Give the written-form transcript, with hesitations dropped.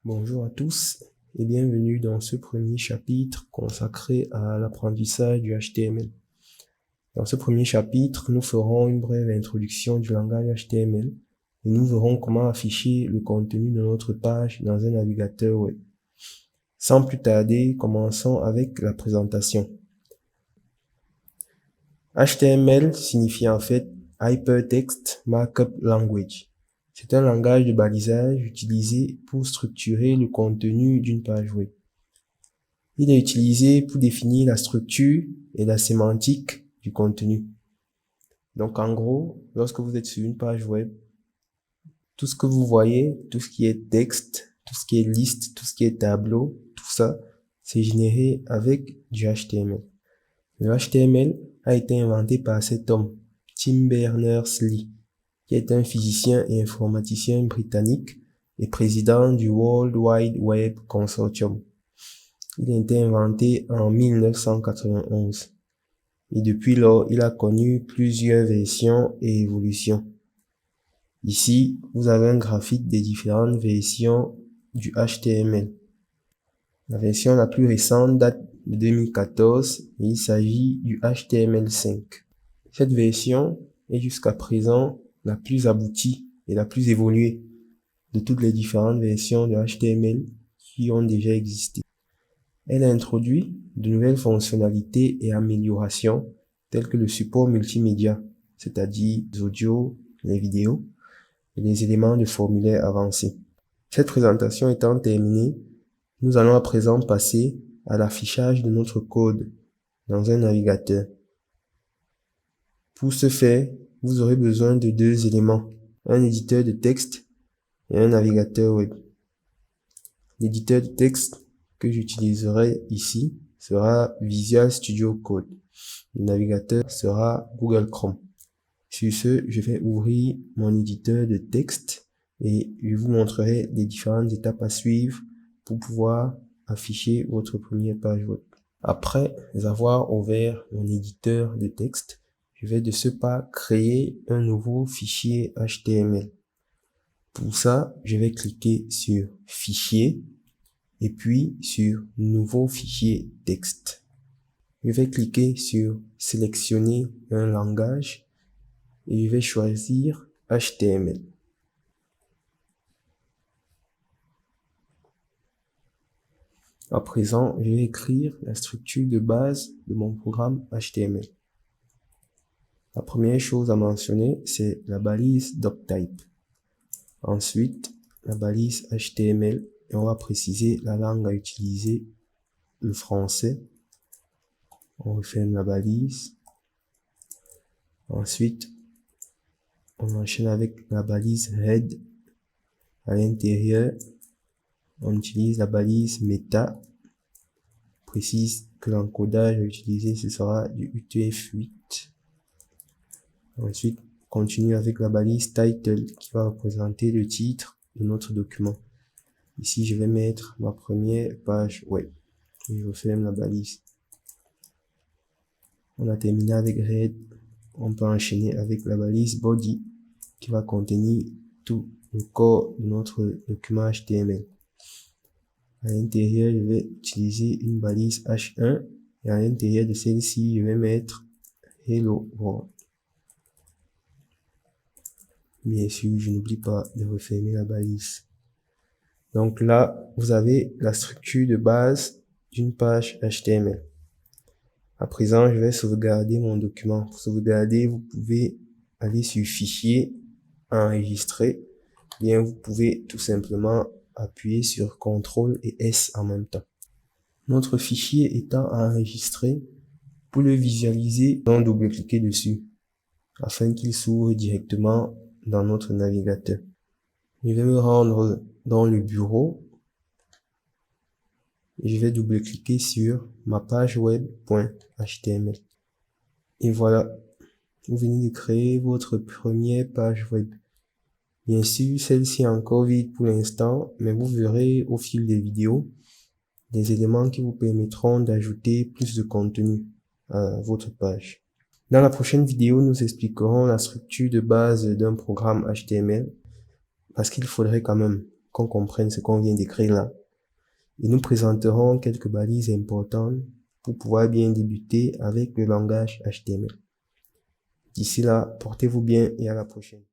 Bonjour à tous et bienvenue dans ce premier chapitre consacré à l'apprentissage du HTML. Dans ce premier chapitre, nous ferons une brève introduction du langage HTML et nous verrons comment afficher le contenu de notre page dans un navigateur web. Sans plus tarder, commençons avec la présentation. HTML signifie en fait Hypertext Markup Language. C'est un langage de balisage utilisé pour structurer le contenu d'une page web. Il est utilisé pour définir la structure et la sémantique du contenu. Donc en gros, lorsque vous êtes sur une page web, tout ce que vous voyez, tout ce qui est texte, tout ce qui est liste, tout ce qui est tableau, tout ça, c'est généré avec du HTML. Le HTML a été inventé par cet homme, Tim Berners-Lee, qui est un physicien et informaticien britannique et président du World Wide Web Consortium. Il a été inventé en 1991 et depuis lors, il a connu plusieurs versions et évolutions. Ici, vous avez un graphique des différentes versions du HTML. La version la plus récente date de 2014 et il s'agit du HTML5. Cette version est jusqu'à présent la plus aboutie et la plus évoluée de toutes les différentes versions de HTML qui ont déjà existé. Elle a introduit de nouvelles fonctionnalités et améliorations telles que le support multimédia, c'est-à-dire les audios, les vidéos et les éléments de formulaire avancés. Cette présentation étant terminée, nous allons à présent passer à l'affichage de notre code dans un navigateur. Pour ce faire, vous aurez besoin de deux éléments, un éditeur de texte et un navigateur web. L'éditeur de texte que j'utiliserai ici sera Visual Studio Code. Le navigateur sera Google Chrome. Sur ce, je vais ouvrir mon éditeur de texte et je vous montrerai les différentes étapes à suivre pour pouvoir afficher votre première page web. Après avoir ouvert mon éditeur de texte, je vais de ce pas créer un nouveau fichier HTML. Pour ça, je vais cliquer sur Fichier et puis sur Nouveau fichier texte. Je vais cliquer sur Sélectionner un langage et je vais choisir HTML. À présent, je vais écrire la structure de base de mon programme HTML. La première chose à mentionner, c'est la balise doctype. Ensuite, la balise HTML et on va préciser la langue à utiliser, le français. On referme la balise. Ensuite, on enchaîne avec la balise head. À l'intérieur, on utilise la balise meta. On précise que l'encodage à utiliser, ce sera du UTF-8. Ensuite, on continue avec la balise title qui va représenter le titre de notre document. Ici, je vais mettre ma première page web. Et je referme la balise. On a terminé avec head. On peut enchaîner avec la balise body qui va contenir tout le corps de notre document HTML. À l'intérieur, je vais utiliser une balise H1 et à l'intérieur de celle-ci, je vais mettre Hello World. Bien sûr, je n'oublie pas de refermer la balise. Donc là, vous avez la structure de base d'une page HTML. À présent, je vais sauvegarder mon document. Pour sauvegarder, vous pouvez aller sur Fichier, Enregistrer. Bien, vous pouvez tout simplement appuyer sur CTRL et S en même temps. Notre fichier étant enregistré, pour le visualiser, on double-cliquer dessus afin qu'il s'ouvre directement dans notre navigateur. Je vais me rendre dans le bureau et je vais double-cliquer sur ma page web.html. Et voilà, vous venez de créer votre première page web. Bien sûr, celle-ci est encore vide pour l'instant, mais vous verrez au fil des vidéos des éléments qui vous permettront d'ajouter plus de contenu à votre page. Dans la prochaine vidéo, nous expliquerons la structure de base d'un programme HTML parce qu'il faudrait quand même qu'on comprenne ce qu'on vient d'écrire là. Et nous présenterons quelques balises importantes pour pouvoir bien débuter avec le langage HTML. D'ici là, portez-vous bien et à la prochaine.